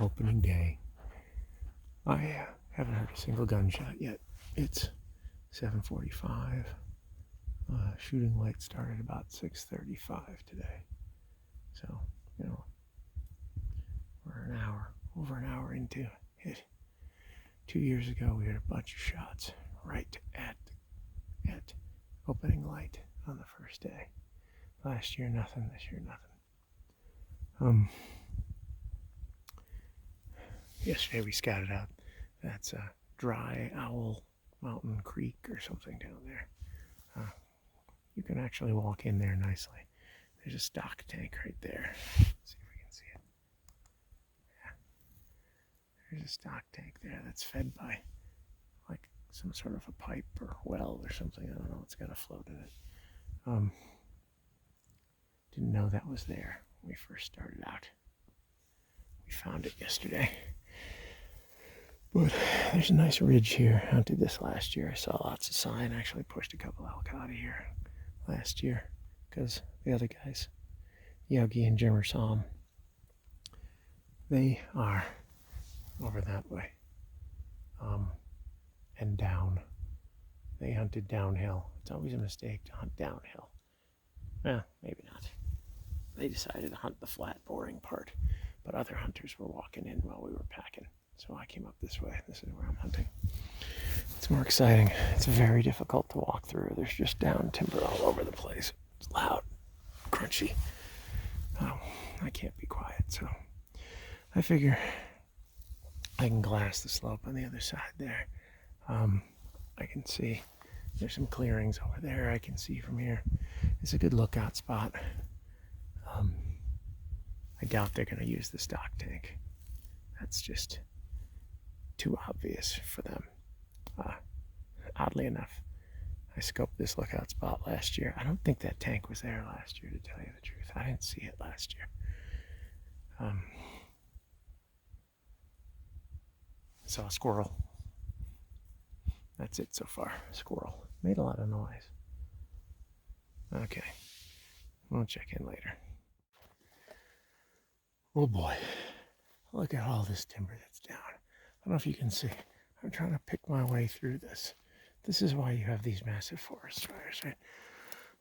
opening day. I haven't heard a single gunshot yet. It's 7:45. Shooting light started about 6:35 today. So, we're over an hour into it. 2 years ago, we had a bunch of shots right at opening light on the first day. Last year, nothing. This year, nothing. Yesterday, we scouted out. That's a Dry Owl Mountain Creek or something down there. You can actually walk in there nicely. There's a stock tank right there. Let's see if we can see it. Yeah. There's a stock tank there that's fed by like some sort of a pipe or well or something. I don't know. It's got a float in it. Didn't know that was there when we first started out. We found it yesterday. But there's a nice ridge here. I hunted this last year. I saw lots of sign. I actually pushed a couple elk out of here last year because the other guys, Yogi and Jimmer, saw them. They are over that way and down. They hunted downhill. It's always a mistake to hunt downhill. Well, maybe not. They decided to hunt the flat, boring part, but other hunters were walking in while we were packing. So I came up this way. This is where I'm hunting. It's more exciting. It's very difficult to walk through. There's just down timber all over the place. It's loud, crunchy. I can't be quiet, so I figure I can glass the slope on the other side there. I can see there's some clearings over there I can see from here. It's a good lookout spot. I doubt they're going to use the stock tank. That's just too obvious for them. Oddly enough, I scoped this lookout spot last year. I don't think that tank was there last year, to tell you the truth. I didn't see it last year. Saw a squirrel. That's it so far. Squirrel. Made a lot of noise. Okay. We'll check in later. Oh boy. Look at all this timber that's down. I don't know if you can see. I'm trying to pick my way through this. This is why you have these massive forest fires, right?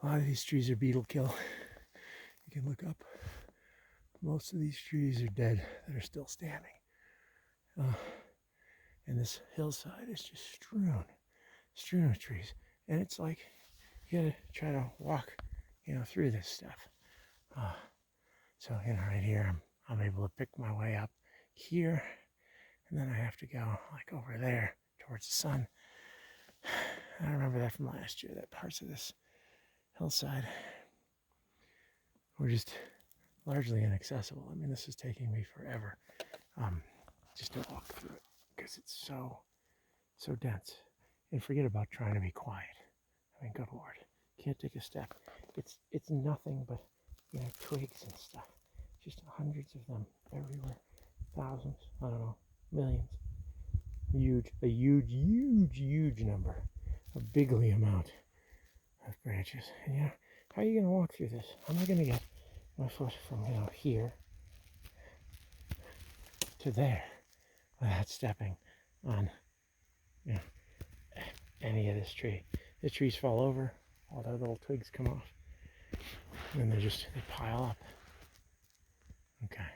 A lot of these trees are beetle kill. You can look up. Most of these trees are dead that are still standing. And this hillside is just strewn with trees. And it's like you gotta try to walk, through this stuff. So, right here, I'm able to pick my way up here, and then I have to go like over there towards the sun. I remember that from last year, that parts of this hillside were just largely inaccessible. I mean, this is taking me forever just to walk through it because it's so dense. And forget about trying to be quiet. I mean, good Lord, can't take a step. It's nothing but twigs and stuff. Just hundreds of them everywhere. Thousands, I don't know, millions. A huge number, a bigly amount of branches. And how are you gonna walk through this? How am I gonna get my foot from here to there without stepping on any of this tree? The trees fall over, all the little twigs come off, and they pile up. Okay.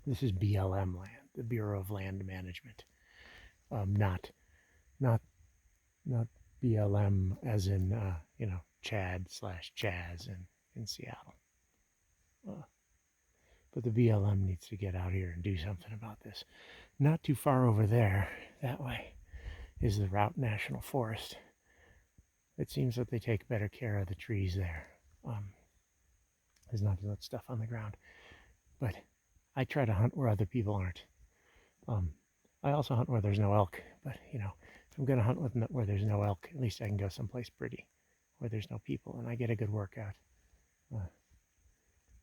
This is BLM land, the Bureau of Land Management. Not BLM as in Chad/Chaz in Seattle. But the BLM needs to get out here and do something about this. Not too far over there, that way, is the Route National Forest. It seems that they take better care of the trees there. There's not too much stuff on the ground. But I try to hunt where other people aren't. I also hunt where there's no elk. But, if I'm going to hunt where there's no elk, at least I can go someplace pretty where there's no people and I get a good workout.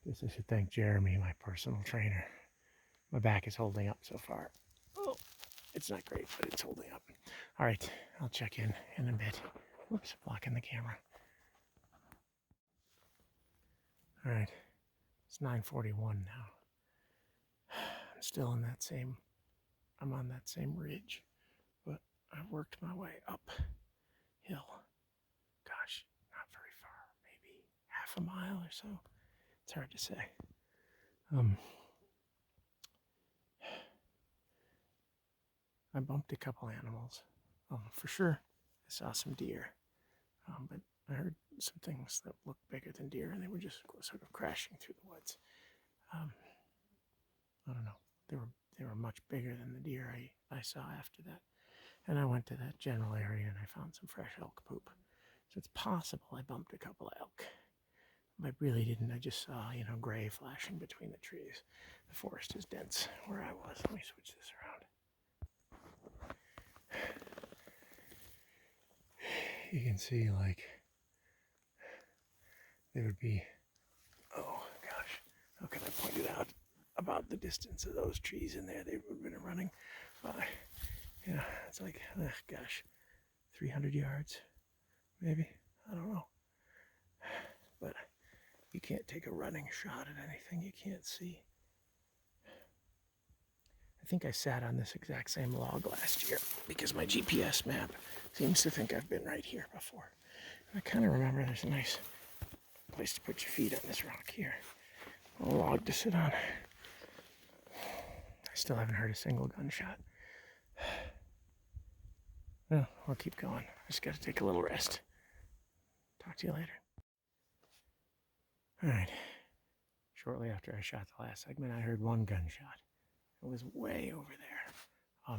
Guess I should thank Jeremy, my personal trainer. My back is holding up so far. Oh, it's not great, but it's holding up. All right, I'll check in a bit. Whoops, blocking the camera. All right, it's 9:41 now. I'm still in that same, I'm on that same ridge, but I've worked my way uphill. Gosh, not very far, maybe half a mile or so. It's hard to say. I bumped a couple animals. For sure, I saw some deer, but I heard some things that looked bigger than deer, and they were just sort of crashing through the woods. I don't know. They were much bigger than the deer I saw after that. And I went to that general area and I found some fresh elk poop. So it's possible I bumped a couple of elk. I really didn't. I just saw, gray flashing between the trees. The forest is dense where I was. Let me switch this around. You can see, like, there would be, oh gosh, how can I point it out? About the distance of those trees in there, they would have been running by. Yeah, it's like, gosh, 300 yards, maybe. I don't know. But you can't take a running shot at anything you can't see. I think I sat on this exact same log last year because my GPS map seems to think I've been right here before. I kind of remember there's a nice place to put your feet on this rock here. A log to sit on. I still haven't heard a single gunshot. Well, I'll keep going. I just got to take a little rest. Talk to you later. All right. Shortly after I shot the last segment, I heard one gunshot. It was way over there.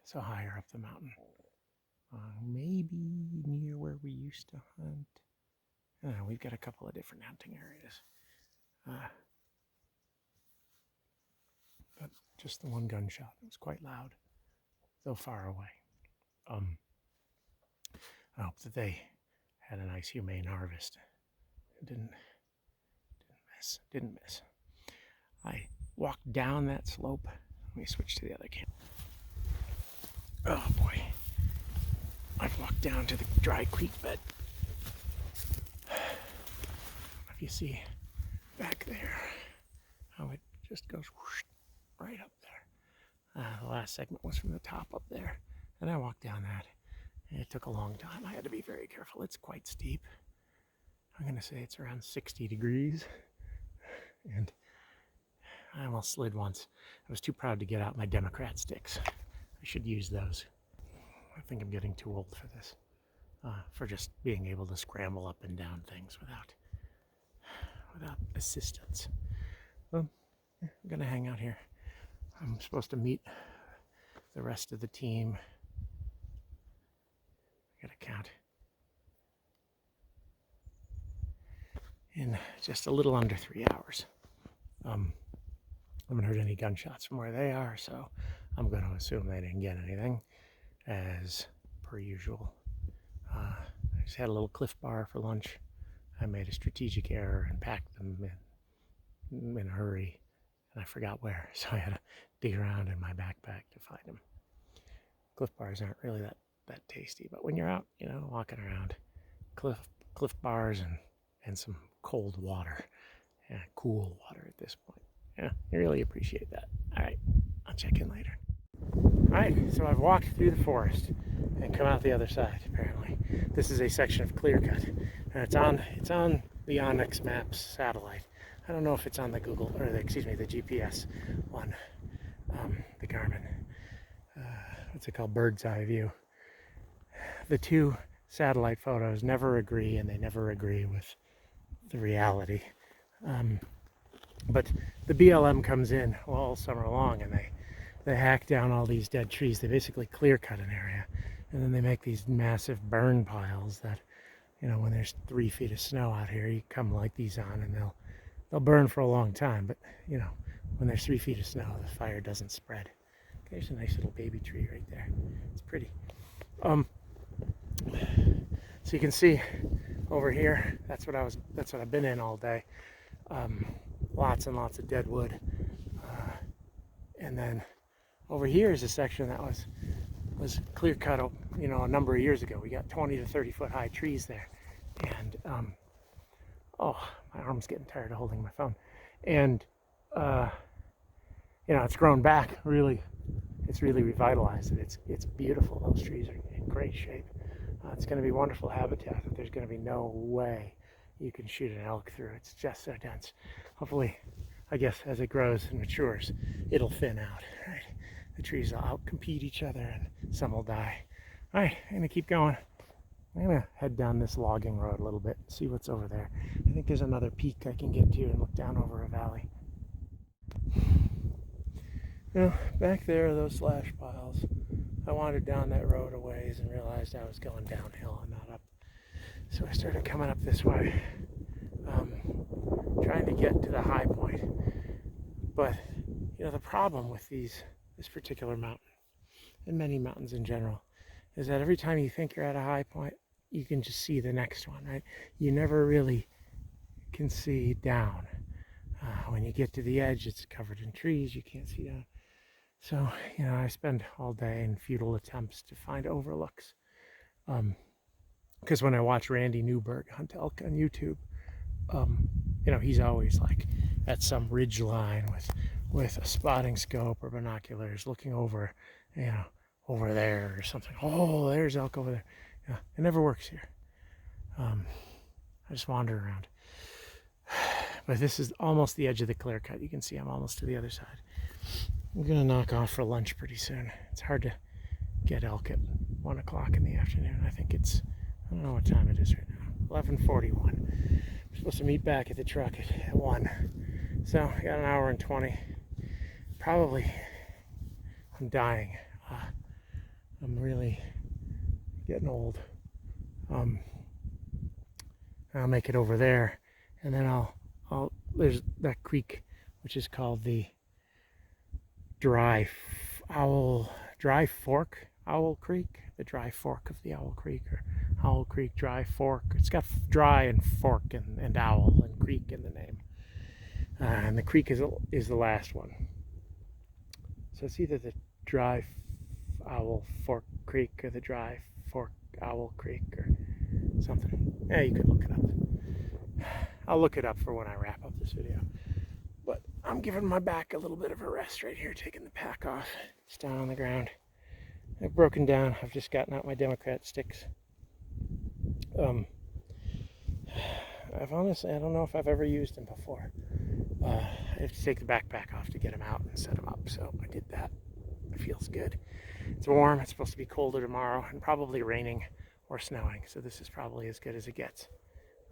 So higher up the mountain. Maybe near where we used to hunt. I don't know, we've got a couple of different hunting areas. But just the one gunshot. It was quite loud, though far away. I hope that they had a nice humane harvest. It didn't miss. I walked down that slope. Let me switch to the other camera. Oh boy. I've walked down to the dry creek bed. If you see back there how it just goes whoosh, right up there. The last segment was from the top up there, and I walked down that. And it took a long time. I had to be very careful. It's quite steep. I'm going to say it's around 60 degrees. And I almost slid once. I was too proud to get out my Democrat sticks. I should use those. I think I'm getting too old for this. For just being able to scramble up and down things without assistance. Well, I'm going to hang out here. I'm supposed to meet the rest of the team. I gotta count. In just a little under 3 hours. I haven't heard any gunshots from where they are, so I'm going to assume they didn't get anything, as per usual. I just had a little Cliff Bar for lunch. I made a strategic error and packed them in a hurry, and I forgot where, so I had to dig around in my backpack to find them. Cliff Bars aren't really that tasty, but when you're out, walking around, Cliff Bars and some cold water, cool water at this point. Yeah, I really appreciate that. All right, I'll check in later. All right, so I've walked through the forest and come out the other side. Apparently, this is a section of clear cut, and it's on the Onyx Maps satellite. I don't know if it's on the Google or the GPS one, the Garmin. What's it called? Bird's eye view. The two satellite photos never agree, and they never agree with the reality. But the BLM comes in all summer long, and they hack down all these dead trees. They basically clear cut an area, and then they make these massive burn piles that, when there's 3 feet of snow out here, you come light these on, and they'll burn for a long time. But when there's 3 feet of snow, the fire doesn't spread. There's a nice little baby tree right there. It's pretty. So you can see over here, that's what I've been in all day. Lots and lots of dead wood. And then over here is a section that was clear cut, a number of years ago. We got 20 to 30 foot high trees there. And, my arm's getting tired of holding my phone. And it's grown back really. It's really revitalized it. It's beautiful. Those trees are in great shape. It's going to be wonderful habitat. There's going to be no way you can shoot an elk through. It's just so dense. Hopefully, I guess as it grows and matures, it'll thin out. Right? The trees will outcompete each other, and some will die. All right, I'm gonna keep going. I'm gonna head down this logging road a little bit, see what's over there. I think there's another peak I can get to and look down over a valley. Back there are those slash piles. I wandered down that road a ways and realized I was going downhill and not up. So I started coming up this way, trying to get to the high point. But the problem with this particular mountain, and many mountains in general, is that every time you think you're at a high point, you can just see the next one, right? You never really can see down. When you get to the edge, it's covered in trees, you can't see down. So, I spend all day in futile attempts to find overlooks. Because when I watch Randy Newberg hunt elk on YouTube, he's always like at some ridge line with a spotting scope or binoculars looking over, over there or something. Oh, there's elk over there. It never works here. I just wander around. But this is almost the edge of the clear cut. You can see I'm almost to the other side. I'm gonna knock off for lunch pretty soon. It's hard to get elk at 1 o'clock in the afternoon. I think I don't know what time it is right now. 11:41. I'm supposed to meet back at the truck at 1. So I got an hour and 20. Probably I'm dying. I'm really getting old. I'll make it over there, and then there's that creek which is called the Dry Fork Owl Creek, the Dry Fork of the Owl Creek, or Owl Creek Dry Fork. It's got dry and fork and owl and creek in the name, and the creek is the last one. So it's either the Dry Owl Fork Creek or the Dry Fork Owl Creek or something. Yeah, you could look it up. I'll look it up for when I wrap up this video. But I'm giving my back a little bit of a rest right here, taking the pack off. It's down on the ground. I've broken down. I've just gotten out my Democrat sticks. I don't know if I've ever used them before. I have to take the backpack off to get them out and set them up. So I did that. It feels good. It's warm. It's supposed to be colder tomorrow and probably raining or snowing. So this is probably as good as it gets.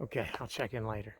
Okay, I'll check in later.